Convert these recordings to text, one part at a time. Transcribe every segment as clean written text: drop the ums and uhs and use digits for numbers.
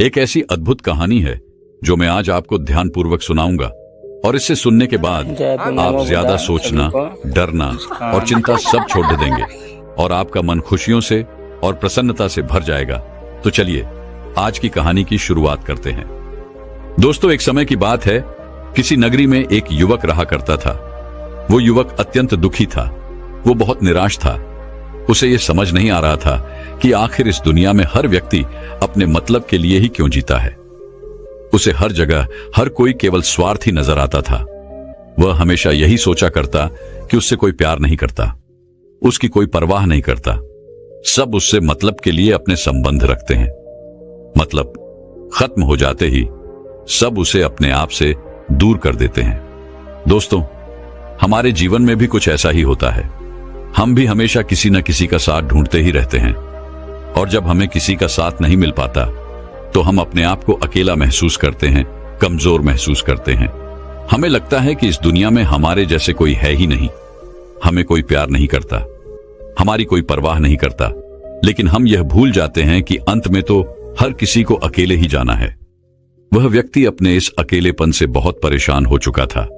एक ऐसी अद्भुत कहानी है जो मैं आज आपको ध्यानपूर्वक सुनाऊंगा और इससे सुनने के बाद आप ज्यादा सोचना, डरना और चिंता सब छोड़ देंगे और आपका मन खुशियों से और प्रसन्नता से भर जाएगा। तो चलिए आज की कहानी की शुरुआत करते हैं। दोस्तों, एक समय की बात है, किसी नगरी में एक युवक रहा करता था। वो युवक अत्यंत दुखी था। वो बहुत निराश था। उसे ये समझ नहीं आ रहा था कि आखिर इस दुनिया में हर व्यक्ति अपने मतलब के लिए ही क्यों जीता है। उसे हर जगह हर कोई केवल स्वार्थी नजर आता था। वह हमेशा यही सोचा करता कि उससे कोई प्यार नहीं करता, उसकी कोई परवाह नहीं करता। सब उससे मतलब के लिए अपने संबंध रखते हैं। मतलब खत्म हो जाते ही सब उसे अपने आप से दूर कर देते हैं। दोस्तों, हमारे जीवन में भी कुछ ऐसा ही होता है। हम भी हमेशा किसी न किसी का साथ ढूंढते ही रहते हैं और जब हमें किसी का साथ नहीं मिल पाता तो हम अपने आप को अकेला महसूस करते हैं, कमजोर महसूस करते हैं। हमें लगता है कि इस दुनिया में हमारे जैसे कोई है ही नहीं। हमें कोई प्यार नहीं करता, हमारी कोई परवाह नहीं करता। लेकिन हम यह भूल जाते हैं कि अंत में तो हर किसी को अकेले ही जाना है। वह व्यक्ति अपने इस अकेलेपन से बहुत परेशान हो चुका था,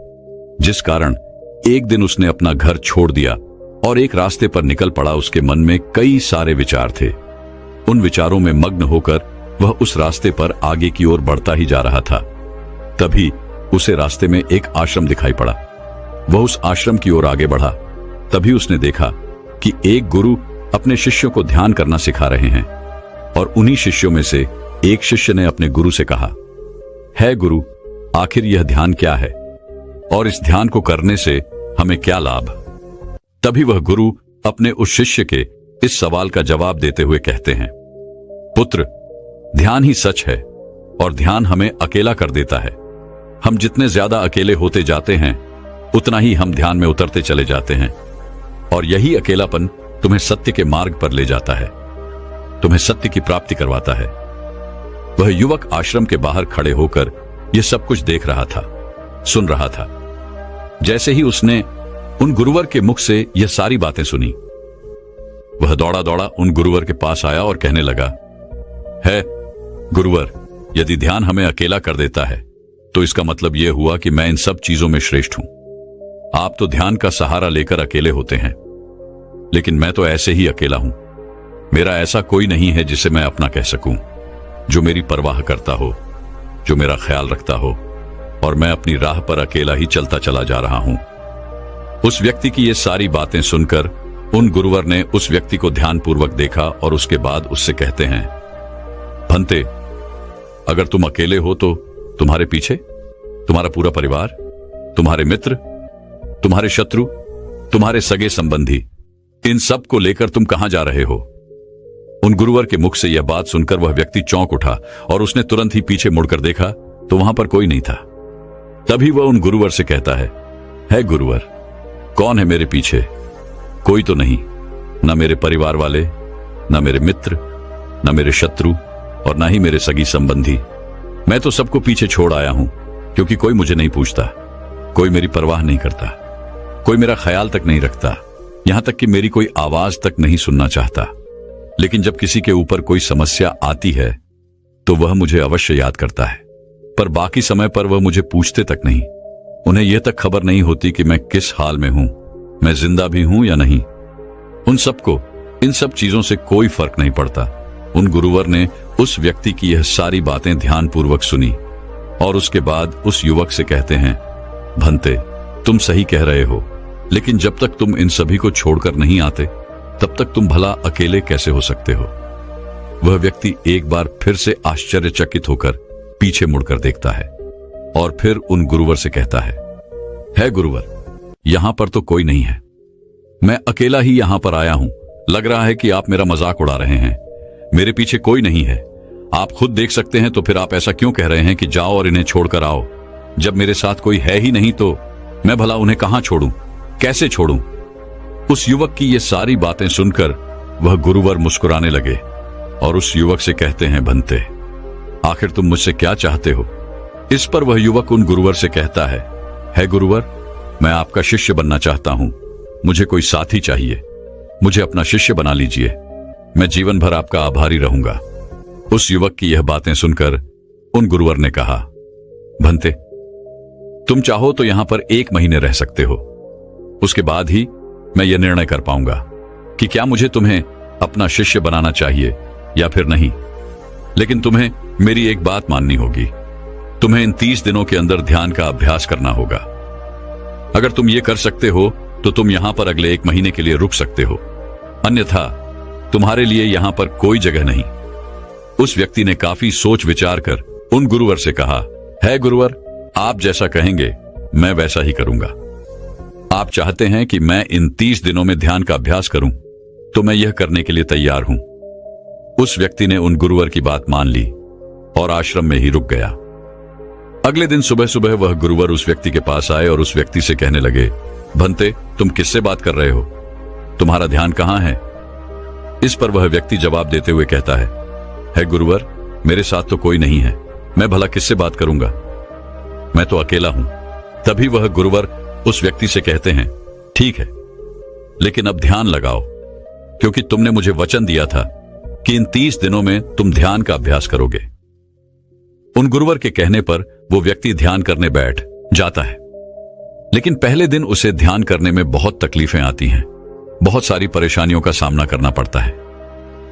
जिस कारण एक दिन उसने अपना घर छोड़ दिया और एक रास्ते पर निकल पड़ा। उसके मन में कई सारे विचार थे। उन विचारों में मग्न होकर वह उस रास्ते पर आगे की ओर बढ़ता ही जा रहा था। तभी उसे रास्ते में एक आश्रम दिखाई पड़ा। वह उस आश्रम की ओर आगे बढ़ा। तभी उसने देखा कि एक गुरु अपने शिष्यों को ध्यान करना सिखा रहे हैं और उन्हीं शिष्यों में से एक शिष्य ने अपने गुरु से कहा, है गुरु, आखिर यह ध्यान क्या है और इस ध्यान को करने से हमें क्या लाभ? तभी वह गुरु अपने उस शिष्य के इस सवाल का जवाब देते हुए कहते हैं, पुत्र, ध्यान ही सच है और ध्यान हमें अकेला कर देता है। हम जितने ज्यादा अकेले होते जाते हैं उतना ही हम ध्यान में उतरते चले जाते हैं और यही अकेलापन तुम्हें सत्य के मार्ग पर ले जाता है, तुम्हें सत्य की प्राप्ति करवाता है। वह युवक आश्रम के बाहर खड़े होकर यह सब कुछ देख रहा था, सुन रहा था। जैसे ही उसने उन गुरुवर के मुख से यह सारी बातें सुनी, वह दौड़ा दौड़ा उन गुरुवर के पास आया और कहने लगा, है गुरुवर, यदि ध्यान हमें अकेला कर देता है तो इसका मतलब यह हुआ कि मैं इन सब चीजों में श्रेष्ठ हूं। आप तो ध्यान का सहारा लेकर अकेले होते हैं, लेकिन मैं तो ऐसे ही अकेला हूं। मेरा ऐसा कोई नहीं है जिसे मैं अपना कह सकूं, जो मेरी परवाह करता हो, जो मेरा ख्याल रखता हो, और मैं अपनी राह पर अकेला ही चलता चला जा रहा हूं। उस व्यक्ति की ये सारी बातें सुनकर उन गुरुवर ने उस व्यक्ति को ध्यानपूर्वक देखा और उसके बाद उससे कहते हैं, भंते, अगर तुम अकेले हो तो तुम्हारे पीछे तुम्हारा पूरा परिवार, तुम्हारे मित्र, तुम्हारे शत्रु, तुम्हारे सगे संबंधी, इन सब को लेकर तुम कहां जा रहे हो? उन गुरुवर के मुख से यह बात सुनकर वह व्यक्ति चौंक उठा और उसने तुरंत ही पीछे मुड़कर देखा तो वहां पर कोई नहीं था। तभी वह उन गुरुवर से कहता है गुरुवर, कौन है मेरे पीछे? कोई तो नहीं, न मेरे परिवार वाले, न मेरे मित्र, न मेरे शत्रु और न ही मेरे सगी संबंधी। मैं तो सबको पीछे छोड़ आया हूं क्योंकि कोई मुझे नहीं पूछता, कोई मेरी परवाह नहीं करता, कोई मेरा ख्याल तक नहीं रखता, यहां तक कि मेरी कोई आवाज तक नहीं सुनना चाहता। लेकिन जब किसी के ऊपर कोई समस्या आती है तो वह मुझे अवश्य याद करता है, पर बाकी समय पर वह मुझे पूछते तक नहीं। उन्हें यह तक खबर नहीं होती कि मैं किस हाल में हूं, मैं जिंदा भी हूं या नहीं। उन सबको इन सब चीजों से कोई फर्क नहीं पड़ता। उन गुरुवर ने उस व्यक्ति की यह सारी बातें ध्यानपूर्वक सुनी और उसके बाद उस युवक से कहते हैं, भंते, तुम सही कह रहे हो, लेकिन जब तक तुम इन सभी को छोड़कर नहीं आते तब तक तुम भला अकेले कैसे हो सकते हो? वह व्यक्ति एक बार फिर से आश्चर्यचकित होकर पीछे मुड़कर देखता है और फिर उन गुरुवर से कहता है गुरुवर, यहां पर तो कोई नहीं है, मैं अकेला ही यहां पर आया हूं। लग रहा है कि आप मेरा मजाक उड़ा रहे हैं। मेरे पीछे कोई नहीं है, आप खुद देख सकते हैं, तो फिर आप ऐसा क्यों कह रहे हैं कि जाओ और इन्हें छोड़कर आओ? जब मेरे साथ कोई है ही नहीं तो मैं भला उन्हें कहां छोड़ूं, कैसे छोड़ूं? उस युवक की ये सारी बातें सुनकर वह गुरुवर मुस्कुराने लगे और उस युवक से कहते हैं, भंते, आखिर तुम मुझसे क्या चाहते हो? इस पर वह युवक उन गुरुवर से कहता है गुरुवर, मैं आपका शिष्य बनना चाहता हूं, मुझे कोई साथी चाहिए, मुझे अपना शिष्य बना लीजिए, मैं जीवन भर आपका आभारी रहूंगा। उस युवक की यह बातें सुनकर उन गुरुवर ने कहा, भंते, तुम चाहो तो यहां पर 1 महीने रह सकते हो। उसके बाद ही मैं यह निर्णय कर पाऊंगा कि क्या मुझे तुम्हें अपना शिष्य बनाना चाहिए या फिर नहीं। लेकिन तुम्हें मेरी एक बात माननी होगी। तुम्हें इन 30 दिनों के अंदर ध्यान का अभ्यास करना होगा। अगर तुम ये कर सकते हो तो तुम यहां पर अगले 1 महीने के लिए रुक सकते हो, अन्यथा तुम्हारे लिए यहां पर कोई जगह नहीं। उस व्यक्ति ने काफी सोच विचार कर उन गुरुवर से कहा, है गुरुवर, आप जैसा कहेंगे मैं वैसा ही करूंगा। आप चाहते हैं कि मैं इन 30 दिनों में ध्यान का अभ्यास करूं, तो मैं यह करने के लिए तैयार हूं। उस व्यक्ति ने उन गुरुवर की बात मान ली और आश्रम में ही रुक गया। अगले दिन सुबह सुबह वह गुरुवर उस व्यक्ति के पास आए और उस व्यक्ति से कहने लगे, भंते, तुम किससे बात कर रहे हो? तुम्हारा ध्यान कहां है? इस पर वह व्यक्ति जवाब देते हुए कहता है गुरुवर, मेरे साथ तो कोई नहीं है, मैं भला किससे बात करूंगा, मैं तो अकेला हूं। तभी वह गुरुवर उस व्यक्ति से कहते हैं, ठीक है, लेकिन अब ध्यान लगाओ, क्योंकि तुमने मुझे वचन दिया था कि इन 30 दिनों में तुम ध्यान का अभ्यास करोगे। उन गुरुवर के कहने पर वो व्यक्ति ध्यान करने बैठ जाता है। लेकिन पहले दिन उसे ध्यान करने में बहुत तकलीफें आती हैं, बहुत सारी परेशानियों का सामना करना पड़ता है।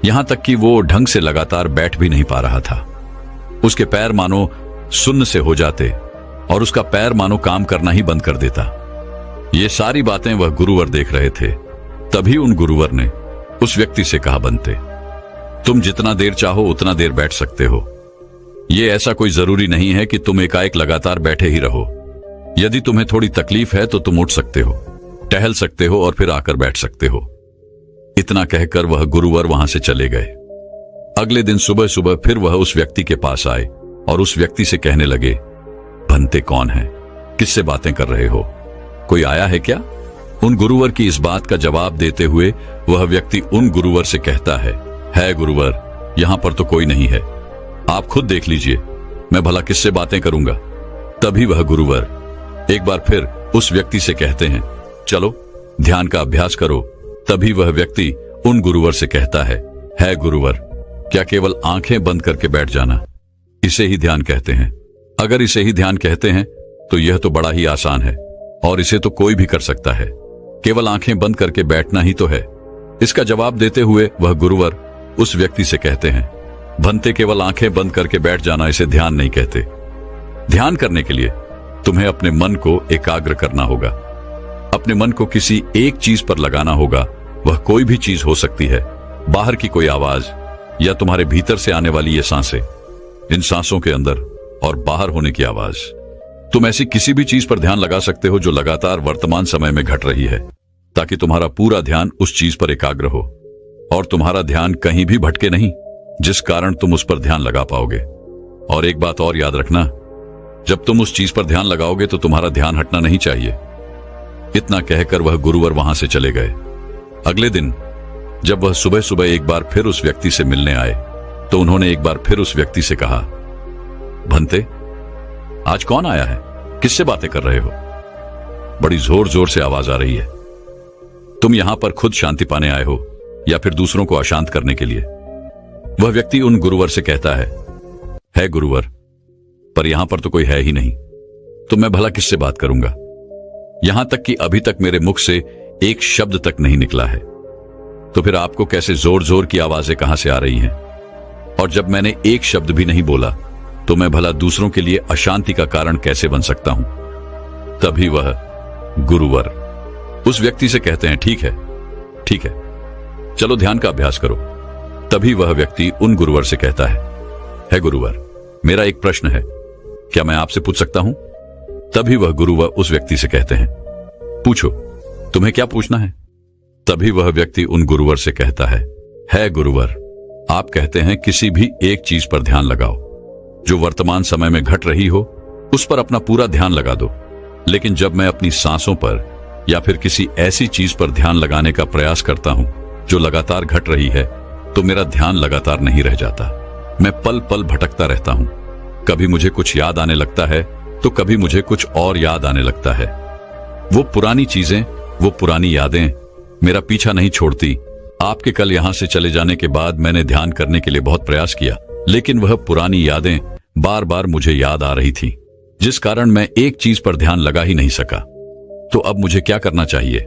यहां तक कि वो ढंग से लगातार बैठ भी नहीं पा रहा था। उसके पैर मानो सुन्न से हो जाते और उसका पैर मानो काम करना ही बंद कर देता। ये सारी बातें वह गुरुवर देख रहे थे। तभी उन गुरुवर ने उस व्यक्ति से कहा, बनते, तुम जितना देर चाहो उतना देर बैठ सकते हो। ये ऐसा कोई जरूरी नहीं है कि तुम एकाएक लगातार बैठे ही रहो। यदि तुम्हें थोड़ी तकलीफ है तो तुम उठ सकते हो, टहल सकते हो और फिर आकर बैठ सकते हो। इतना कहकर वह गुरुवर वहां से चले गए। अगले दिन सुबह सुबह फिर वह उस व्यक्ति के पास आए और उस व्यक्ति से कहने लगे, भंते कौन है? किससे बातें कर रहे हो? कोई आया है क्या? उन गुरुवर की इस बात का जवाब देते हुए वह व्यक्ति उन गुरुवर से कहता है गुरुवर, यहां पर तो कोई नहीं है, आप खुद देख लीजिए, मैं भला किससे बातें करूंगा। तभी वह गुरुवर एक बार फिर उस व्यक्ति से कहते हैं, चलो ध्यान का अभ्यास करो। तभी वह व्यक्ति उन गुरुवर से कहता है गुरुवर, क्या केवल आंखें बंद करके बैठ जाना, इसे ही ध्यान कहते हैं? अगर इसे ही ध्यान कहते हैं तो यह तो बड़ा ही आसान है और इसे तो कोई भी कर सकता है, केवल आंखें बंद करके बैठना ही तो है। इसका जवाब देते हुए वह गुरुवर उस व्यक्ति से कहते हैं, भंते, केवल आंखें बंद करके बैठ जाना इसे ध्यान नहीं कहते। ध्यान करने के लिए तुम्हें अपने मन को एकाग्र करना होगा, अपने मन को किसी एक चीज पर लगाना होगा। वह कोई भी चीज हो सकती है, बाहर की कोई आवाज या तुम्हारे भीतर से आने वाली ये सांसें, इन सांसों के अंदर और बाहर होने की आवाज। तुम ऐसी किसी भी चीज पर ध्यान लगा सकते हो जो लगातार वर्तमान समय में घट रही है, ताकि तुम्हारा पूरा ध्यान उस चीज पर एकाग्र हो और तुम्हारा ध्यान कहीं भी भटके नहीं, जिस कारण तुम उस पर ध्यान लगा पाओगे। और एक बात और याद रखना, जब तुम उस चीज पर ध्यान लगाओगे तो तुम्हारा ध्यान हटना नहीं चाहिए। इतना कहकर वह गुरुवर वहां से चले गए। अगले दिन जब वह सुबह सुबह एक बार फिर उस व्यक्ति से मिलने आए तो उन्होंने एक बार फिर उस व्यक्ति से कहा, भंते, आज कौन आया है? किससे बातें कर रहे हो? बड़ी जोर जोर से आवाज आ रही है। तुम यहां पर खुद शांति पाने आए हो या फिर दूसरों को अशांत करने के लिए? वह व्यक्ति उन गुरुवर से कहता है गुरुवर, पर यहां पर तो कोई है ही नहीं, तो मैं भला किससे बात करूंगा? यहां तक कि अभी तक मेरे मुख से एक शब्द तक नहीं निकला है, तो फिर आपको कैसे जोर जोर की आवाजें कहां से आ रही हैं? और जब मैंने एक शब्द भी नहीं बोला तो मैं भला दूसरों के लिए अशांति का कारण कैसे बन सकता हूं? तभी वह गुरुवर उस व्यक्ति से कहते हैं, ठीक है, चलो ध्यान का अभ्यास करो। तभी वह व्यक्ति उन गुरुवर से कहता है गुरुवर, मेरा एक प्रश्न है, क्या मैं आपसे पूछ सकता हूं? तभी वह गुरुवर उस व्यक्ति से कहते हैं, पूछो, तुम्हें क्या पूछना है? तभी वह व्यक्ति उन गुरुवर से कहता है गुरुवर, आप कहते हैं किसी भी एक चीज पर ध्यान लगाओ जो वर्तमान समय में घट रही हो, उस पर अपना पूरा ध्यान लगा दो। लेकिन जब मैं अपनी सांसों पर या फिर किसी ऐसी चीज पर ध्यान लगाने का प्रयास करता हूं जो लगातार घट रही है, तो मेरा ध्यान लगातार नहीं रह जाता। मैं पल पल भटकता रहता हूं। कभी मुझे कुछ याद आने लगता है तो कभी मुझे कुछ और याद आने लगता है। वो पुरानी चीजें, वो पुरानी यादें मेरा पीछा नहीं छोड़ती। आपके कल यहां से चले जाने के बाद मैंने ध्यान करने के लिए बहुत प्रयास किया, लेकिन वह पुरानी यादें बार बार मुझे याद आ रही थी, जिस कारण मैं एक चीज पर ध्यान लगा ही नहीं सका। तो अब मुझे क्या करना चाहिए?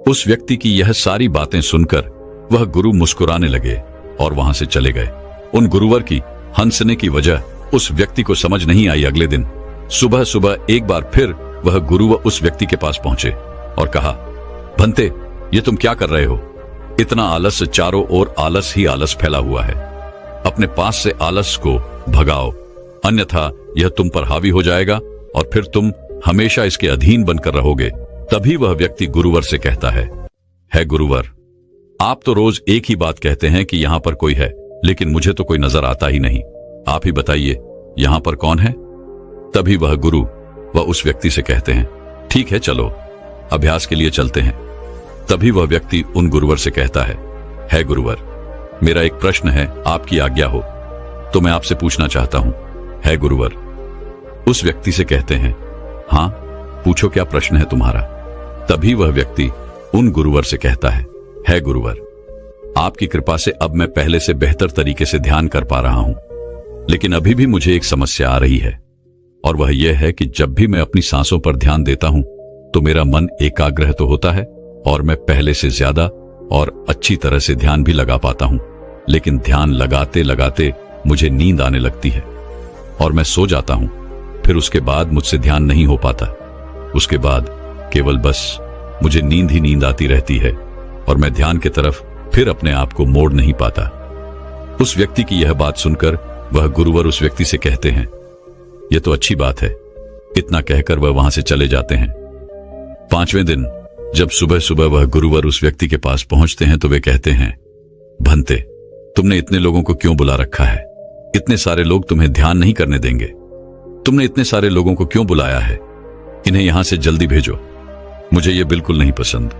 उस व्यक्ति की यह सारी बातें सुनकर वह गुरु मुस्कुराने लगे और वहां से चले गए। उन गुरुवर की हंसने की वजह उस व्यक्ति को समझ नहीं आई। अगले दिन सुबह सुबह एक बार फिर वह गुरु उस व्यक्ति के पास पहुंचे और कहा, भंते, ये तुम क्या कर रहे हो? इतना आलस, चारों ओर आलस ही आलस फैला हुआ है। अपने पास से आलस को भगाओ, अन्यथा यह तुम पर हावी हो जाएगा और फिर तुम हमेशा इसके अधीन बनकर रहोगे। तभी वह व्यक्ति गुरुवर से कहता है गुरुवर, आप तो रोज एक ही बात कहते हैं कि यहां पर कोई है, लेकिन मुझे तो कोई नजर आता ही नहीं। आप ही बताइए, यहां पर कौन है? तभी वह गुरु वह उस व्यक्ति से कहते हैं, ठीक है, चलो अभ्यास के लिए चलते हैं। तभी वह व्यक्ति उन गुरुवर से कहता है गुरुवर, मेरा एक प्रश्न है, आपकी आज्ञा हो तो मैं आपसे पूछना चाहता हूं। है गुरुवर। उस व्यक्ति से कहते हैं, हां पूछो, क्या प्रश्न है तुम्हारा? तभी वह व्यक्ति उन गुरुवर से कहता है गुरुवर, आपकी कृपा से अब मैं पहले से बेहतर तरीके से ध्यान कर पा रहा हूं, लेकिन अभी भी मुझे एक समस्या आ रही है, और वह यह है कि जब भी मैं अपनी सांसों पर ध्यान देता हूं तो मेरा मन एकाग्र तो होता है और मैं पहले से ज्यादा और अच्छी तरह से ध्यान भी लगा पाता हूं, लेकिन ध्यान लगाते लगाते मुझे नींद आने लगती है और मैं सो जाता हूं। फिर उसके बाद मुझसे ध्यान नहीं हो पाता। उसके बाद केवल बस मुझे नींद ही नींद आती रहती है और मैं ध्यान की तरफ फिर अपने आप को मोड़ नहीं पाता। उस व्यक्ति की यह बात सुनकर वह गुरुवर उस व्यक्ति से कहते हैं, यह तो अच्छी बात है। इतना कहकर वह वहां से चले जाते हैं। 5वें दिन जब सुबह सुबह वह गुरुवर उस व्यक्ति के पास पहुंचते हैं तो वे कहते हैं, भंते, तुमने इतने लोगों को क्यों बुला रखा है? इतने सारे लोग तुम्हें ध्यान नहीं करने देंगे। तुमने इतने सारे लोगों को क्यों बुलाया है? इन्हें यहां से जल्दी भेजो। मुझे ये बिल्कुल नहीं पसंद।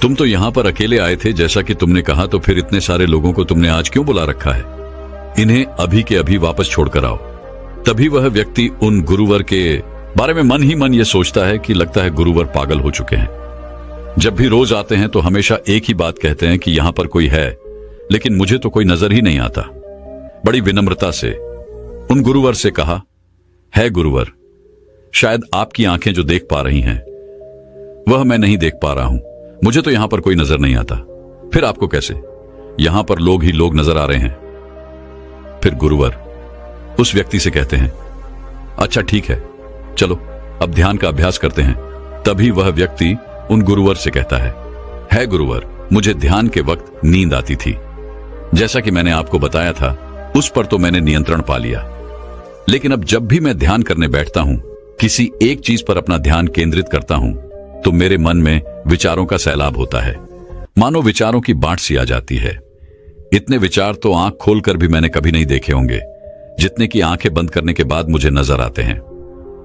तुम तो यहां पर अकेले आए थे जैसा कि तुमने कहा, तो फिर इतने सारे लोगों को तुमने आज क्यों बुला रखा है? इन्हें अभी के अभी वापस छोड़कर आओ। तभी वह व्यक्ति उन गुरुवर के बारे में मन ही मन ये सोचता है कि लगता है गुरुवर पागल हो चुके हैं। जब भी रोज आते हैं तो हमेशा एक ही बात कहते हैं कि यहां पर कोई है, लेकिन मुझे तो कोई नजर ही नहीं आता। बड़ी विनम्रता से उन गुरुवर से कहा, है गुरुवर, शायद आपकी आंखें जो देख पा रही हैं वह मैं नहीं देख पा रहा हूं। मुझे तो यहां पर कोई नजर नहीं आता। फिर आपको कैसे? यहां पर लोग ही लोग नजर आ रहे हैं। फिर गुरुवर उस व्यक्ति से कहते हैं, अच्छा ठीक है, चलो अब ध्यान का अभ्यास करते हैं। तभी वह व्यक्ति उन गुरुवर से कहता है गुरुवर, मुझे ध्यान के वक्त नींद आती थी। जैसा कि मैंने आपको बताया था, उस पर तो मैंने नियंत्रण पा लिया, लेकिन अब जब भी मैं ध्यान करने बैठता हूं, किसी एक चीज पर अपना ध्यान केंद्रित करता हूं, तो मेरे मन में विचारों का सैलाब होता है। मानो विचारों की बाढ़ सी आ जाती है। इतने विचार तो आंख खोलकर भी मैंने कभी नहीं देखे होंगे, जितने की आंखें बंद करने के बाद मुझे नजर आते हैं।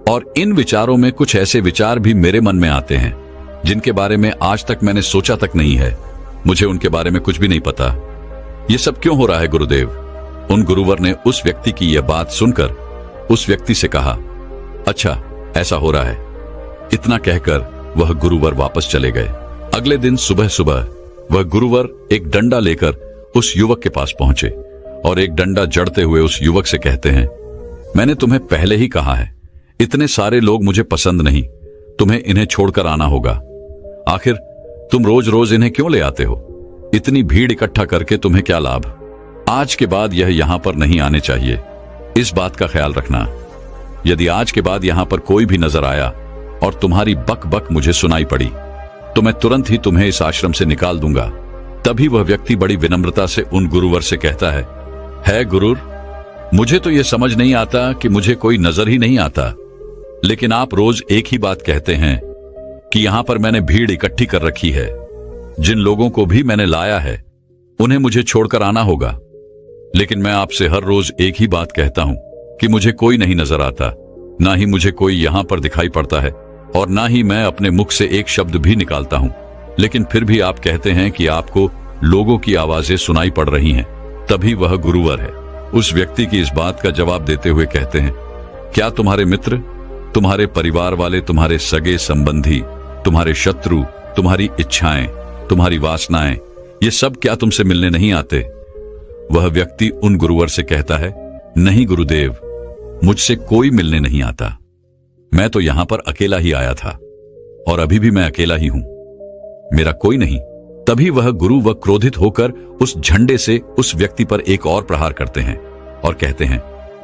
और इन विचारों में कुछ ऐसे विचार भी मेरे मन में आते हैं जिनके बारे में आज तक मैंने सोचा तक नहीं है। मुझे उनके बारे में कुछ भी नहीं पता। ये सब क्यों हो रहा है गुरुदेव? उन गुरुवर ने उस व्यक्ति की यह बात सुनकर उस व्यक्ति से कहा, अच्छा ऐसा हो रहा है। इतना कहकर वह गुरुवर वापस चले गए। अगले दिन सुबह सुबह वह गुरुवर एक डंडा लेकर उस युवक के पास पहुंचे और एक डंडा जड़ते हुए उस युवक से कहते हैं, मैंने तुम्हें पहले ही कहा है, इतने सारे लोग मुझे पसंद नहीं, तुम्हें इन्हें छोड़कर आना होगा। आखिर तुम रोज रोज इन्हें क्यों ले आते हो? इतनी भीड़ इकट्ठा करके तुम्हें क्या लाभ? आज के बाद यह यहां पर नहीं आने चाहिए। इस बात का ख्याल रखना। यदि आज के बाद यहां पर कोई भी नजर आया और तुम्हारी बक बक मुझे सुनाई पड़ी, तो मैं तुरंत ही तुम्हें इस आश्रम से निकाल दूंगा। तभी वह व्यक्ति बड़ी विनम्रता से उन गुरुवर से कहता है गुरुर, मुझे तो यह समझ नहीं आता कि मुझे कोई नजर ही नहीं आता, लेकिन आप रोज एक ही बात कहते हैं कि यहां पर मैंने भीड़ इकट्ठी कर रखी है। जिन लोगों को भी मैंने लाया है उन्हें मुझे छोड़कर आना होगा, लेकिन मैं आपसे हर रोज एक ही बात कहता हूं कि मुझे कोई नहीं नजर आता, ना ही मुझे कोई यहां पर दिखाई पड़ता है और ना ही मैं अपने मुख से एक शब्द भी निकालता हूं, लेकिन फिर भी आप कहते हैं कि आपको लोगों की आवाजें सुनाई पड़ रही हैं। तभी वह गुरुवर है उस व्यक्ति की इस बात का जवाब देते हुए कहते हैं, क्या तुम्हारे मित्र, तुम्हारे परिवार वाले, तुम्हारे सगे संबंधी, तुम्हारे शत्रु, तुम्हारी इच्छाएं, तुम्हारी वासनाएं, ये सब क्या तुमसे मिलने नहीं आते? वह व्यक्ति उन गुरुवर से कहता है, नहीं गुरुदेव, मुझसे कोई मिलने नहीं आता। मैं तो यहां पर अकेला ही आया था और अभी भी मैं अकेला ही हूं, मेरा कोई नहीं। तभी वह गुरु व क्रोधित होकर उस झंडे से उस व्यक्ति पर एक और प्रहार करते हैं और कहते हैं,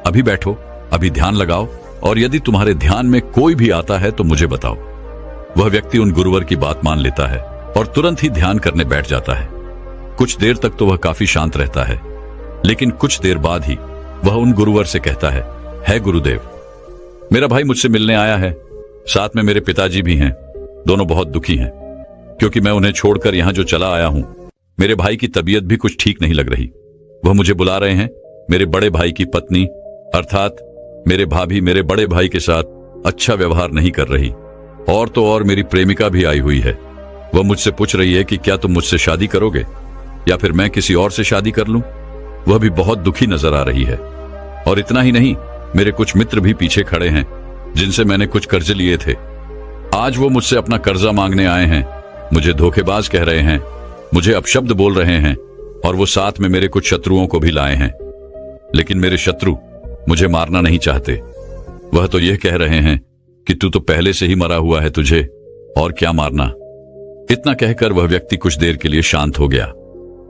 अभी बैठो, अभी ध्यान लगाओ, और यदि तुम्हारे ध्यान में कोई भी आता है तो मुझे बताओ। वह व्यक्ति उन गुरुवर की बात मान लेता है और तुरंत ही ध्यान करने बैठ जाता है। कुछ देर तक तो वह काफी शांत रहता है, लेकिन कुछ देर बाद ही वह उन गुरुवर से कहता है गुरुदेव, मेरा भाई मुझसे मिलने आया है, साथ में मेरे पिताजी भी हैं। दोनों बहुत दुखी हैं क्योंकि मैं उन्हें छोड़कर यहां जो चला आया हूं। मेरे भाई की तबीयत भी कुछ ठीक नहीं लग रही। वह मुझे बुला रहे हैं। मेरे बड़े भाई की पत्नी अर्थात मेरे भाभी मेरे बड़े भाई के साथ अच्छा व्यवहार नहीं कर रही, और तो और मेरी प्रेमिका भी आई हुई है। वह मुझसे पूछ रही है कि क्या तुम मुझसे शादी करोगे या फिर मैं किसी और से शादी कर लूं। वह भी बहुत दुखी नजर आ रही है। और इतना ही नहीं, मेरे कुछ मित्र भी पीछे खड़े हैं जिनसे मैंने कुछ कर्ज लिए थे। आज वो मुझसे अपना कर्जा मांगने आए हैं, मुझे धोखेबाज कह रहे हैं, मुझे अपशब्द बोल रहे हैं, और वो साथ में मेरे कुछ शत्रुओं को भी लाए हैं। लेकिन मेरे शत्रु मुझे मारना नहीं चाहते। वह तो यह कह रहे हैं कि तू तो पहले से ही मरा हुआ है, तुझे और क्या मारना। इतना कहकर वह व्यक्ति कुछ देर के लिए शांत हो गया,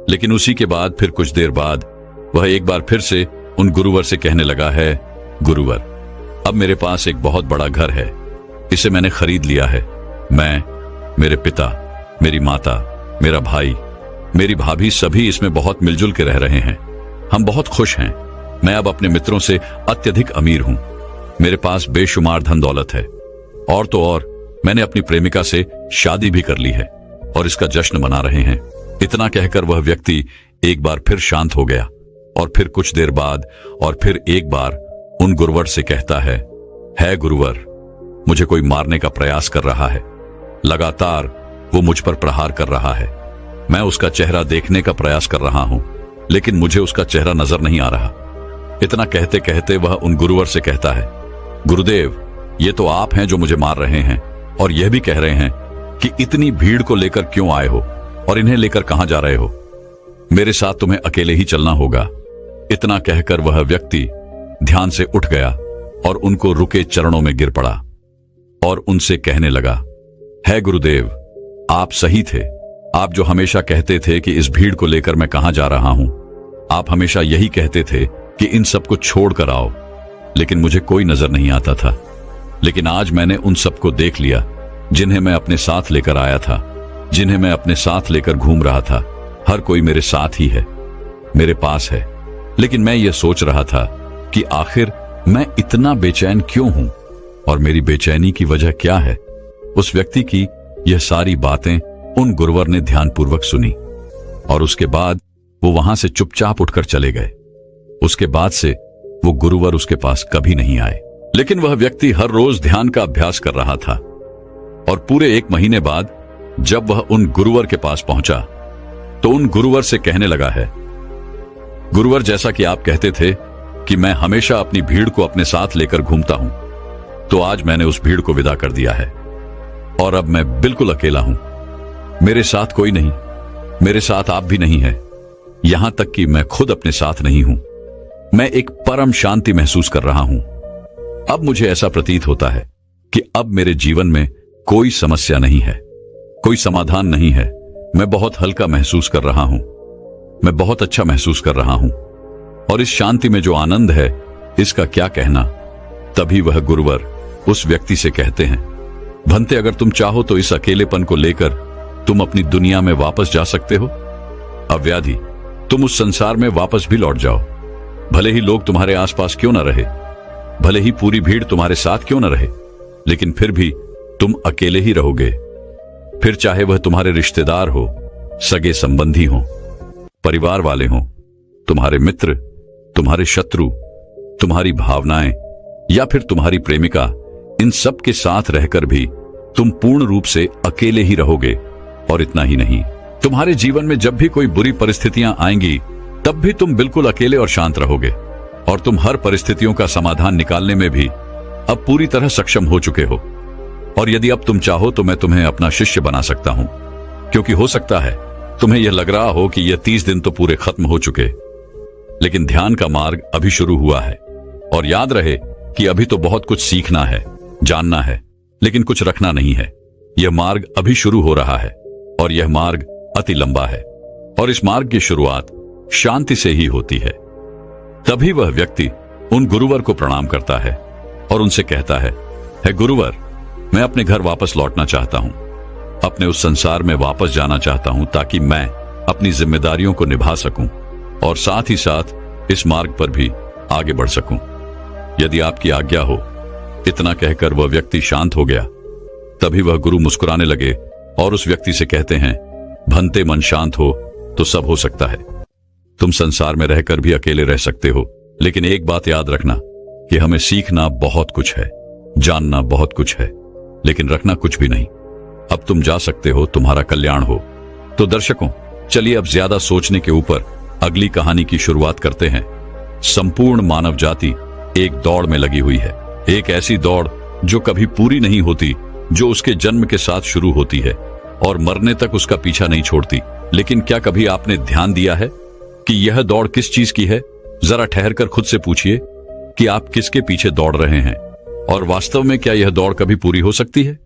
लेकिन उसी के बाद फिर कुछ देर बाद वह एक बार फिर से उन गुरुवर से कहने लगा है, गुरुवर, अब मेरे पास एक बहुत बड़ा घर है, इसे मैंने खरीद लिया है। मैं, मेरे पिता, मेरी माता, मेरा भाई, मेरी भाभी सभी इसमें बहुत मिलजुल के रह रहे हैं। हम बहुत खुश हैं। मैं अब अपने मित्रों से अत्यधिक अमीर हूं। मेरे पास बेशुमार धन दौलत है, और तो और मैंने अपनी प्रेमिका से शादी भी कर ली है और इसका जश्न मना रहे हैं। इतना कहकर वह व्यक्ति एक बार फिर शांत हो गया और फिर कुछ देर बाद और फिर एक बार उन गुरुवर से कहता है गुरुवर, मुझे कोई मारने का प्रयास कर रहा है। लगातार वो मुझ पर प्रहार कर रहा है। मैं उसका चेहरा देखने का प्रयास कर रहा हूं, लेकिन मुझे उसका चेहरा नजर नहीं आ रहा। इतना कहते कहते वह उन गुरुवर से कहता है, गुरुदेव, ये तो आप हैं जो मुझे मार रहे हैं और यह भी कह रहे हैं कि इतनी भीड़ को लेकर क्यों आए हो और इन्हें लेकर कहां जा रहे हो। मेरे साथ तुम्हें अकेले ही चलना होगा। इतना कहकर वह व्यक्ति ध्यान से उठ गया और उनको रुके चरणों में गिर पड़ा और उनसे कहने लगा, है गुरुदेव, आप सही थे। आप जो हमेशा कहते थे कि इस भीड़ को लेकर मैं कहां जा रहा हूं, आप हमेशा यही कहते थे कि इन सबको छोड़कर आओ, लेकिन मुझे कोई नजर नहीं आता था। लेकिन आज मैंने उन सबको देख लिया जिन्हें मैं अपने साथ लेकर आया था, जिन्हें मैं अपने साथ लेकर घूम रहा था। हर कोई मेरे साथ ही है, मेरे पास है। लेकिन मैं ये सोच रहा था कि आखिर मैं इतना बेचैन क्यों हूं और मेरी बेचैनी की वजह क्या है। उस व्यक्ति की यह सारी बातें उन गुरुवर ने ध्यानपूर्वक सुनी और उसके बाद वो वहां से चुपचाप उठकर चले गए। उसके बाद से वो गुरुवर उसके पास कभी नहीं आए। लेकिन वह व्यक्ति हर रोज ध्यान का अभ्यास कर रहा था और पूरे 1 महीने बाद जब वह उन गुरुवर के पास पहुंचा तो उन गुरुवर से कहने लगा है, गुरुवर, जैसा कि आप कहते थे कि मैं हमेशा अपनी भीड़ को अपने साथ लेकर घूमता हूं, तो आज मैंने उस भीड़ को विदा कर दिया है और अब मैं बिल्कुल अकेला हूं। मेरे साथ कोई नहीं, मेरे साथ आप भी नहीं है, यहां तक कि मैं खुद अपने साथ नहीं हूं। मैं एक परम शांति महसूस कर रहा हूं। अब मुझे ऐसा प्रतीत होता है कि अब मेरे जीवन में कोई समस्या नहीं है, कोई समाधान नहीं है। मैं बहुत हल्का महसूस कर रहा हूं, मैं बहुत अच्छा महसूस कर रहा हूं, और इस शांति में जो आनंद है इसका क्या कहना। तभी वह गुरुवर उस व्यक्ति से कहते हैं, भंते, अगर तुम चाहो तो इस अकेलेपन को लेकर तुम अपनी दुनिया में वापस जा सकते हो। अव्याधि, तुम उस संसार में वापस भी लौट जाओ। भले ही लोग तुम्हारे आसपास क्यों न रहे, भले ही पूरी भीड़ तुम्हारे साथ क्यों न रहे, लेकिन फिर भी तुम अकेले ही रहोगे। फिर चाहे वह तुम्हारे रिश्तेदार हो, सगे संबंधी हो, परिवार वाले हो, तुम्हारे मित्र, तुम्हारे शत्रु, तुम्हारी भावनाएं या फिर तुम्हारी प्रेमिका, इन सब के साथ रहकर भी तुम पूर्ण रूप से अकेले ही रहोगे। और इतना ही नहीं, तुम्हारे जीवन में जब भी कोई बुरी परिस्थितियां आएंगी तब भी तुम बिल्कुल अकेले और शांत रहोगे और तुम हर परिस्थितियों का समाधान निकालने में भी अब पूरी तरह सक्षम हो चुके हो। और यदि अब तुम चाहो तो मैं तुम्हें अपना शिष्य बना सकता हूं, क्योंकि हो सकता है तुम्हें यह लग रहा हो कि यह 30 दिन तो पूरे खत्म हो चुके, लेकिन ध्यान का मार्ग अभी शुरू हुआ है। और याद रहे कि अभी तो बहुत कुछ सीखना है, जानना है, लेकिन कुछ रखना नहीं है। यह मार्ग अभी शुरू हो रहा है और यह मार्ग अति लंबा है और इस मार्ग की शुरुआत शांति से ही होती है। तभी वह व्यक्ति उन गुरुवर को प्रणाम करता है और उनसे कहता है, हे गुरुवर, मैं अपने घर वापस लौटना चाहता हूं, अपने उस संसार में वापस जाना चाहता हूं ताकि मैं अपनी जिम्मेदारियों को निभा सकूं और साथ ही साथ इस मार्ग पर भी आगे बढ़ सकूं। यदि आपकी आज्ञा हो। इतना कहकर वह व्यक्ति शांत हो गया। तभी वह गुरु मुस्कुराने लगे और उस व्यक्ति से कहते हैं, भंते मन शांत हो तो सब हो सकता है। तुम संसार में रहकर भी अकेले रह सकते हो, लेकिन एक बात याद रखना कि हमें सीखना बहुत कुछ है, जानना बहुत कुछ है, लेकिन रखना कुछ भी नहीं। अब तुम जा सकते हो, तुम्हारा कल्याण हो। तो दर्शकों, चलिए अब ज्यादा सोचने के ऊपर अगली कहानी की शुरुआत करते हैं। संपूर्ण मानव जाति एक दौड़ में लगी हुई है, एक ऐसी दौड़ जो कभी पूरी नहीं होती, जो उसके जन्म के साथ शुरू होती है और मरने तक उसका पीछा नहीं छोड़ती। लेकिन क्या कभी आपने ध्यान दिया है कि यह दौड़ किस चीज की है? जरा ठहरकर खुद से पूछिए कि आप किसके पीछे दौड़ रहे हैं और वास्तव में क्या यह दौड़ कभी पूरी हो सकती है?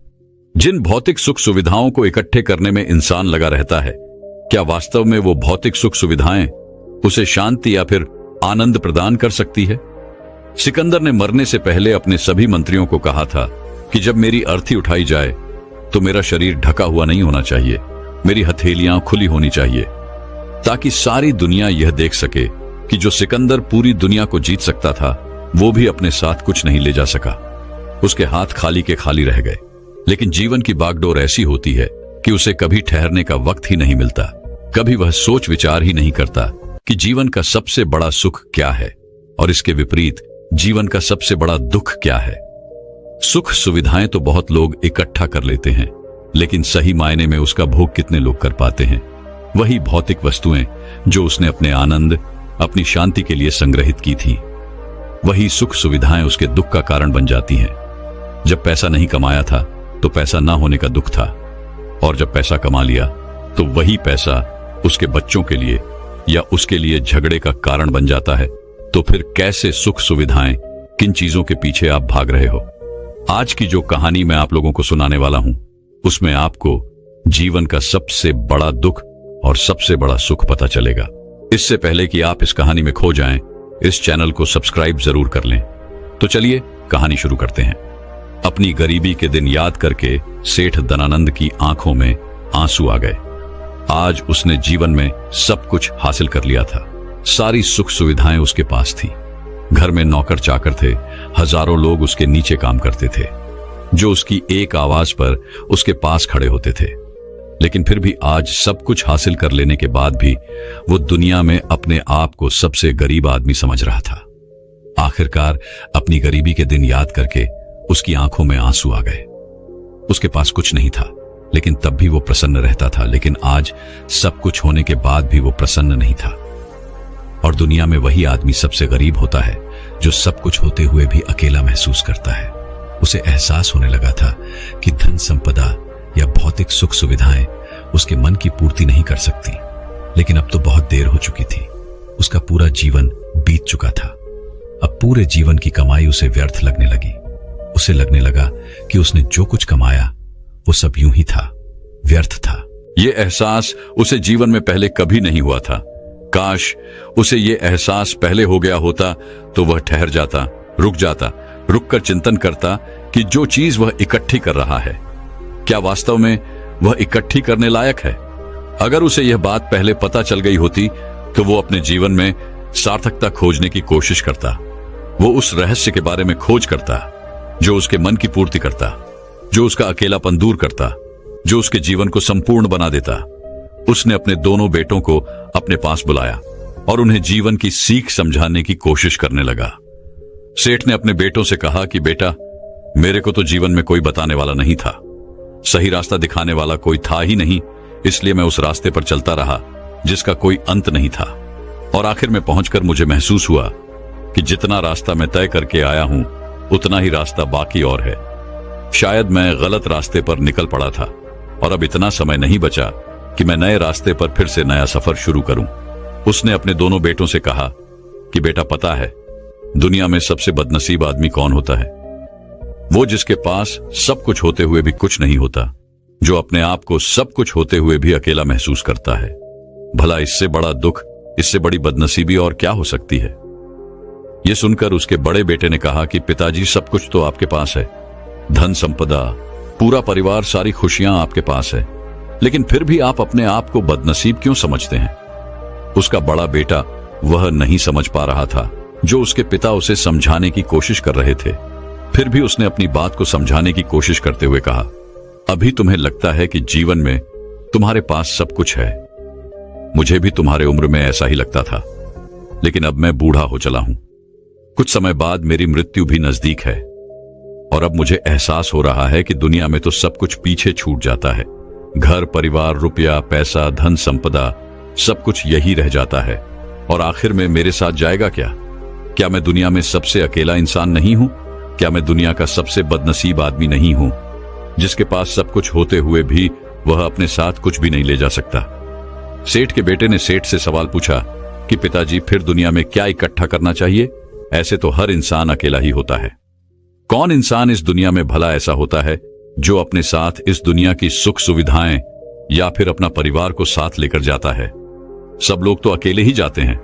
जिन भौतिक सुख सुविधाओं को इकट्ठे करने में इंसान लगा रहता है, क्या वास्तव में वो भौतिक सुख सुविधाएं उसे शांति या फिर आनंद प्रदान कर सकती है? सिकंदर ने मरने से पहले अपने सभी मंत्रियों को कहा था कि जब मेरी अर्थी उठाई जाए तो मेरा शरीर ढका हुआ नहीं होना चाहिए, मेरी हथेलियां खुली होनी चाहिए, ताकि सारी दुनिया यह देख सके कि जो सिकंदर पूरी दुनिया को जीत सकता था, वो भी अपने साथ कुछ नहीं ले जा सका। उसके हाथ खाली के खाली रह गए। लेकिन जीवन की बागडोर ऐसी होती है कि उसे कभी ठहरने का वक्त ही नहीं मिलता। कभी वह सोच विचार ही नहीं करता कि जीवन का सबसे बड़ा सुख क्या है और इसके विपरीत जीवन का सबसे बड़ा दुख क्या है। सुख सुविधाएं तो बहुत लोग इकट्ठा कर लेते हैं, लेकिन सही मायने में उसका भोग कितने लोग कर पाते हैं? वही भौतिक वस्तुएं जो उसने अपने आनंद, अपनी शांति के लिए संग्रहित की थी, वही सुख सुविधाएं उसके दुख का कारण बन जाती हैं। जब पैसा नहीं कमाया था तो पैसा ना होने का दुख था, और जब पैसा कमा लिया तो वही पैसा उसके बच्चों के लिए या उसके लिए झगड़े का कारण बन जाता है। तो फिर कैसे सुख सुविधाएं, किन चीजों के पीछे आप भाग रहे हो? आज की जो कहानी मैं आप लोगों को सुनाने वाला हूं, उसमें आपको जीवन का सबसे बड़ा दुख और सबसे बड़ा सुख पता चलेगा। इससे पहले कि आप इस कहानी में खो जाएं, इस चैनल को सब्सक्राइब जरूर कर लें। तो चलिए कहानी शुरू करते हैं। अपनी गरीबी के दिन याद करके सेठ धनानंद की आंखों में आंसू आ गए। आज उसने जीवन में सब कुछ हासिल कर लिया था। सारी सुख सुविधाएं उसके पास थी। घर में नौकर चाकर थे, हजारों लोग उसके नीचे काम करते थे, जो उसकी एक आवाज पर उसके पास खड़े होते थे। लेकिन फिर भी आज सब कुछ हासिल कर लेने के बाद भी वो दुनिया में अपने आप को सबसे गरीब आदमी समझ रहा था। आखिरकार अपनी गरीबी के दिन याद करके उसकी आंखों में आंसू आ गए। उसके पास कुछ नहीं था, लेकिन तब भी वो प्रसन्न रहता था। लेकिन आज सब कुछ होने के बाद भी वो प्रसन्न नहीं था। और दुनिया में वही आदमी सबसे गरीब होता है जो सब कुछ होते हुए भी अकेला महसूस करता है। उसे एहसास होने लगा था कि धन संपदा या भौतिक सुख सुविधाएं उसके मन की पूर्ति नहीं कर सकती। लेकिन अब तो बहुत देर हो चुकी थी। उसका पूरा जीवन बीत चुका था। अब पूरे जीवन की कमाई उसे व्यर्थ लगने लगी। उसे लगने लगा कि उसने जो कुछ कमाया वो सब यूं ही था, व्यर्थ था। ये एहसास उसे जीवन में पहले कभी नहीं हुआ था। काश उसे ये एहसास पहले हो गया होता तो वह ठहर जाता, रुककर चिंतन करता कि जो चीज वह इकट्ठी कर रहा है, क्या वास्तव में वह इकट्ठी करने लायक है। अगर उसे यह बात पहले पता चल गई होती तो वो अपने जीवन में सार्थकता खोजने की कोशिश करता। वो उस रहस्य के बारे में खोज करता जो उसके मन की पूर्ति करता, जो उसका अकेलापन दूर करता, जो उसके जीवन को संपूर्ण बना देता। उसने अपने दोनों बेटों को अपने पास बुलाया और उन्हें जीवन की सीख समझाने की कोशिश करने लगा। सेठ ने अपने बेटों से कहा कि बेटा, मेरे को तो जीवन में कोई बताने वाला नहीं था, सही रास्ता दिखाने वाला कोई था ही नहीं, इसलिए मैं उस रास्ते पर चलता रहा जिसका कोई अंत नहीं था। और आखिर में पहुंचकर मुझे महसूस हुआ कि जितना रास्ता मैं तय करके आया हूं उतना ही रास्ता बाकी और है। शायद मैं गलत रास्ते पर निकल पड़ा था और अब इतना समय नहीं बचा कि मैं नए रास्ते पर फिर से नया सफर शुरू करूं। उसने अपने दोनों बेटों से कहा कि बेटा पता है दुनिया में सबसे बदनसीब आदमी कौन होता है? वो जिसके पास सब कुछ होते हुए भी कुछ नहीं होता, जो अपने आप को सब कुछ होते हुए भी अकेला महसूस करता है। भला इससे बड़ा दुख, इससे बड़ी बदनसीबी और क्या हो सकती है? यह सुनकर उसके बड़े बेटे ने कहा कि पिताजी, सब कुछ तो आपके पास है, धन संपदा, पूरा परिवार, सारी खुशियां आपके पास है, लेकिन फिर भी आप अपने आप को बदनसीब क्यों समझते हैं? उसका बड़ा बेटा वह नहीं समझ पा रहा था जो उसके पिता उसे समझाने की कोशिश कर रहे थे। फिर भी उसने अपनी बात को समझाने की कोशिश करते हुए कहा, अभी तुम्हें लगता है कि जीवन में तुम्हारे पास सब कुछ है। मुझे भी तुम्हारे उम्र में ऐसा ही लगता था, लेकिन अब मैं बूढ़ा हो चला हूं। कुछ समय बाद मेरी मृत्यु भी नजदीक है और अब मुझे एहसास हो रहा है कि दुनिया में तो सब कुछ पीछे छूट जाता है। घर, परिवार, रुपया, पैसा, धन संपदा, सब कुछ यही रह जाता है और आखिर में मेरे साथ जाएगा क्या? क्या मैं दुनिया में सबसे अकेला इंसान नहीं हूं? क्या मैं दुनिया का सबसे बदनसीब आदमी नहीं हूं, जिसके पास सब कुछ होते हुए भी वह अपने साथ कुछ भी नहीं ले जा सकता? सेठ के बेटे ने सेठ से सवाल पूछा कि पिताजी, फिर दुनिया में क्या इकट्ठा करना चाहिए? ऐसे तो हर इंसान अकेला ही होता है। कौन इंसान इस दुनिया में भला ऐसा होता है जो अपने साथ इस दुनिया की सुख सुविधाएं या फिर अपना परिवार को साथ लेकर जाता है? सब लोग तो अकेले ही जाते हैं।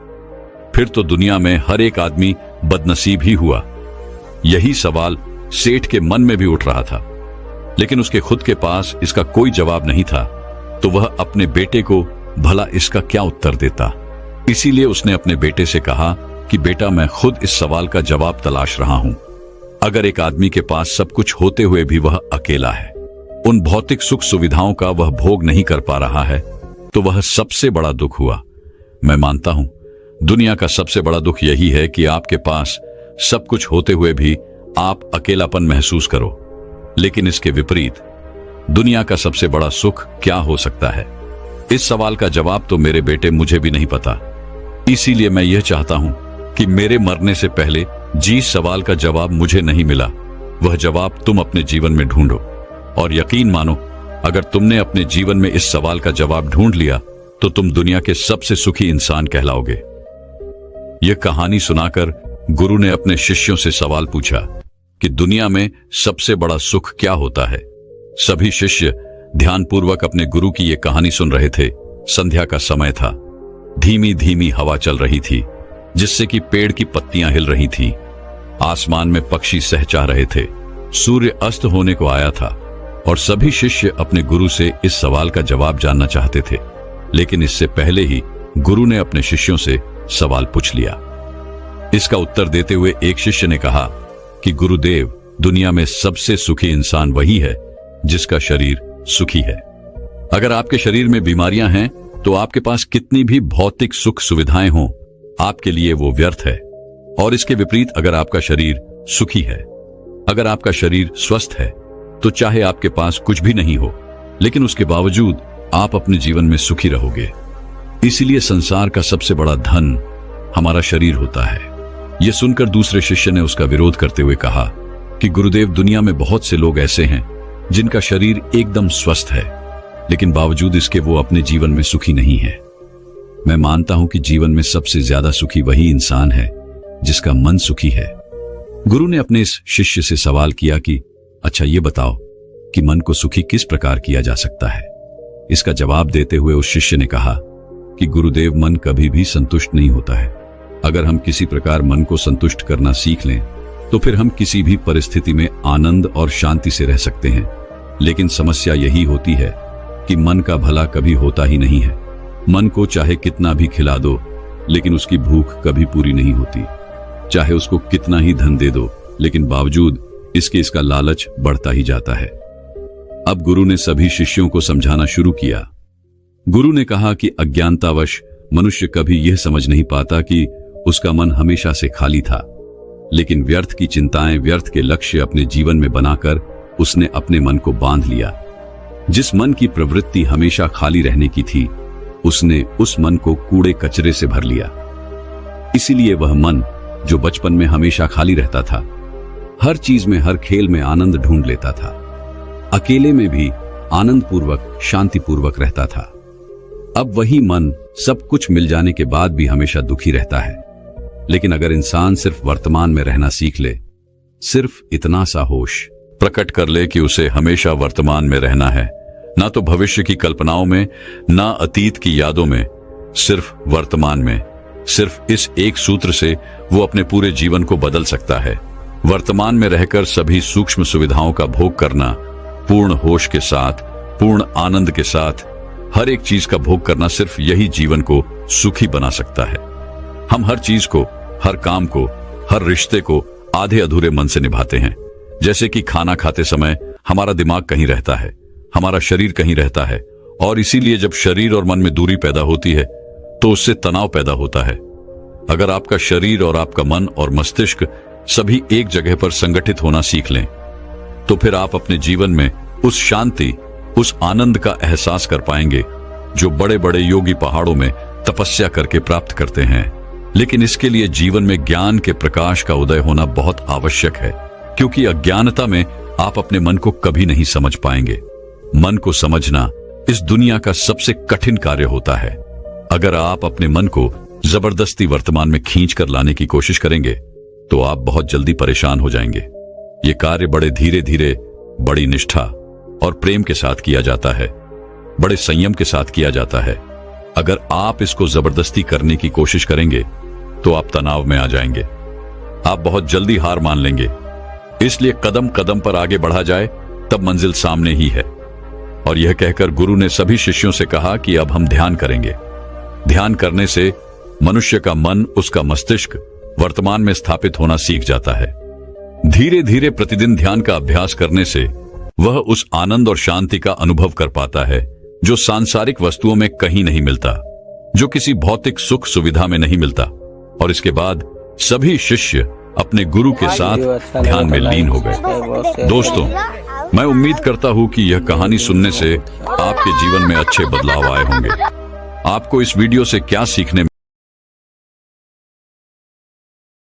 फिर तो दुनिया में हर एक आदमी बदनसीब ही हुआ। यही सवाल सेठ के मन में भी उठ रहा था, लेकिन उसके खुद के पास इसका कोई जवाब नहीं था, तो वह अपने बेटे को भला इसका क्या उत्तर देता। इसीलिए उसने अपने बेटे से कहा कि बेटा, मैं खुद इस सवाल का जवाब तलाश रहा हूं। अगर एक आदमी के पास सब कुछ होते हुए भी वह अकेला है, उन भौतिक सुख सुविधाओं का वह भोग नहीं कर पा रहा है, तो वह सबसे बड़ा दुख हुआ। मैं मानता हूं दुनिया का सबसे बड़ा दुख यही है कि आपके पास सब कुछ होते हुए भी आप अकेलापन महसूस करो। लेकिन इसके विपरीत दुनिया का सबसे बड़ा सुख क्या हो सकता है? इस सवाल का जवाब तो मेरे बेटे मुझे भी नहीं पता। इसीलिए मैं यह चाहता हूं कि मेरे मरने से पहले जिस सवाल का जवाब मुझे नहीं मिला, वह जवाब तुम अपने जीवन में ढूंढो। और यकीन मानो, अगर तुमने अपने जीवन में इस सवाल का जवाब ढूंढ लिया तो तुम दुनिया के सबसे सुखी इंसान कहलाओगे। यह कहानी सुनाकर गुरु ने अपने शिष्यों से सवाल पूछा कि दुनिया में सबसे बड़ा सुख क्या होता है? सभी शिष्य ध्यानपूर्वक अपने गुरु की यह कहानी सुन रहे थे। संध्या का समय था। धीमी धीमी हवा चल रही थी, जिससे कि पेड़ की पत्तियां हिल रही थीं। आसमान में पक्षी सहचा रहे थे। सूर्य अस्त होने को आया था और सभी शिष्य अपने गुरु से इस सवाल का जवाब जानना चाहते थे। लेकिन इससे पहले ही गुरु ने अपने शिष्यों से सवाल पूछ लिया। इसका उत्तर देते हुए एक शिष्य ने कहा कि गुरुदेव, दुनिया में सबसे सुखी इंसान वही है जिसका शरीर सुखी है। अगर आपके शरीर में बीमारियां हैं तो आपके पास कितनी भी भौतिक सुख सुविधाएं हों, आपके लिए वो व्यर्थ है। और इसके विपरीत अगर आपका शरीर सुखी है, अगर आपका शरीर स्वस्थ है, तो चाहे आपके पास कुछ भी नहीं हो, लेकिन उसके बावजूद आप अपने जीवन में सुखी रहोगे। इसीलिए संसार का सबसे बड़ा धन हमारा शरीर होता है। यह सुनकर दूसरे शिष्य ने उसका विरोध करते हुए कहा कि गुरुदेव, दुनिया में बहुत से लोग ऐसे हैं जिनका शरीर एकदम स्वस्थ है, लेकिन बावजूद इसके वो अपने जीवन में सुखी नहीं है। मैं मानता हूं कि जीवन में सबसे ज्यादा सुखी वही इंसान है जिसका मन सुखी है। गुरु ने अपने इस शिष्य से सवाल किया कि अच्छा ये बताओ कि मन को सुखी किस प्रकार किया जा सकता है। इसका जवाब देते हुए उस शिष्य ने कहा कि गुरुदेव, मन कभी भी संतुष्ट नहीं होता है। अगर हम किसी प्रकार मन को संतुष्ट करना सीख लें तो फिर हम किसी भी परिस्थिति में आनंद और शांति से रह सकते हैं। लेकिन समस्या यही होती है कि मन का भला कभी होता ही नहीं है। मन को चाहे कितना भी खिला दो, लेकिन उसकी भूख कभी पूरी नहीं होती। चाहे उसको कितना ही धन दे दो, लेकिन बावजूद इसका लालच बढ़ता ही जाता है। अब गुरु ने सभी शिष्यों को समझाना शुरू किया। गुरु ने कहा कि अज्ञानतावश मनुष्य कभी यह समझ नहीं पाता कि उसका मन हमेशा से खाली था, लेकिन व्यर्थ की चिंताएं, व्यर्थ के लक्ष्य अपने जीवन में बनाकर उसने अपने मन को बांध लिया। जिस मन की प्रवृत्ति हमेशा खाली रहने की थी, उसने उस मन को कूड़े कचरे से भर लिया। इसीलिए वह मन जो बचपन में हमेशा खाली रहता था, हर चीज में, हर खेल में आनंद ढूंढ लेता था, अकेले में भी आनंद पूर्वक, शांति पूर्वक रहता था, अब वही मन सब कुछ मिल जाने के बाद भी हमेशा दुखी रहता है। लेकिन अगर इंसान सिर्फ वर्तमान में रहना सीख ले, सिर्फ इतना सा होश प्रकट कर ले कि उसे हमेशा वर्तमान में रहना है, ना तो भविष्य की कल्पनाओं में, ना अतीत की यादों में, सिर्फ वर्तमान में, सिर्फ इस एक सूत्र से वो अपने पूरे जीवन को बदल सकता है। वर्तमान में रहकर सभी सूक्ष्म सुविधाओं का भोग करना, पूर्ण होश के साथ, पूर्ण आनंद के साथ हर एक चीज का भोग करना, सिर्फ यही जीवन को सुखी बना सकता है। हम हर चीज को, हर काम को, हर रिश्ते को आधे अधूरे मन से निभाते हैं। जैसे कि खाना खाते समय हमारा दिमाग कहीं रहता है, हमारा शरीर कहीं रहता है, और इसीलिए जब शरीर और मन में दूरी पैदा होती है तो उससे तनाव पैदा होता है। अगर आपका शरीर और आपका मन और मस्तिष्क सभी एक जगह पर संगठित होना सीख लें, तो फिर आप अपने जीवन में उस शांति, उस आनंद का एहसास कर पाएंगे जो बड़े बड़े योगी पहाड़ों में तपस्या करके प्राप्त करते हैं। लेकिन इसके लिए जीवन में ज्ञान के प्रकाश का उदय होना बहुत आवश्यक है, क्योंकि अज्ञानता में आप अपने मन को कभी नहीं समझ पाएंगे। मन को समझना इस दुनिया का सबसे कठिन कार्य होता है। अगर आप अपने मन को जबरदस्ती वर्तमान में खींच कर लाने की कोशिश करेंगे तो आप बहुत जल्दी परेशान हो जाएंगे। ये कार्य बड़े धीरे धीरे, बड़ी निष्ठा और प्रेम के साथ किया जाता है, बड़े संयम के साथ किया जाता है। अगर आप इसको जबरदस्ती करने की कोशिश करेंगे तो आप तनाव में आ जाएंगे, आप बहुत जल्दी हार मान लेंगे। इसलिए कदम कदम पर आगे बढ़ा जाए तब मंजिल सामने ही है। और यह कहकर गुरु ने सभी शिष्यों से कहा कि अब हम ध्यान करेंगे। ध्यान करने से मनुष्य का मन, उसका मस्तिष्क वर्तमान में स्थापित होना सीख जाता है। धीरे धीरे प्रतिदिन ध्यान का अभ्यास करने से वह उस आनंद और शांति का अनुभव कर पाता है जो सांसारिक वस्तुओं में कहीं नहीं मिलता, जो किसी भौतिक सुख सुविधा में नहीं मिलता। और इसके बाद सभी शिष्य अपने गुरु के साथ ध्यान में लीन हो गए। दोस्तों, मैं उम्मीद करता हूं कि यह कहानी सुनने से आपके जीवन में अच्छे बदलाव आए होंगे। आपको इस वीडियो से क्या सीखने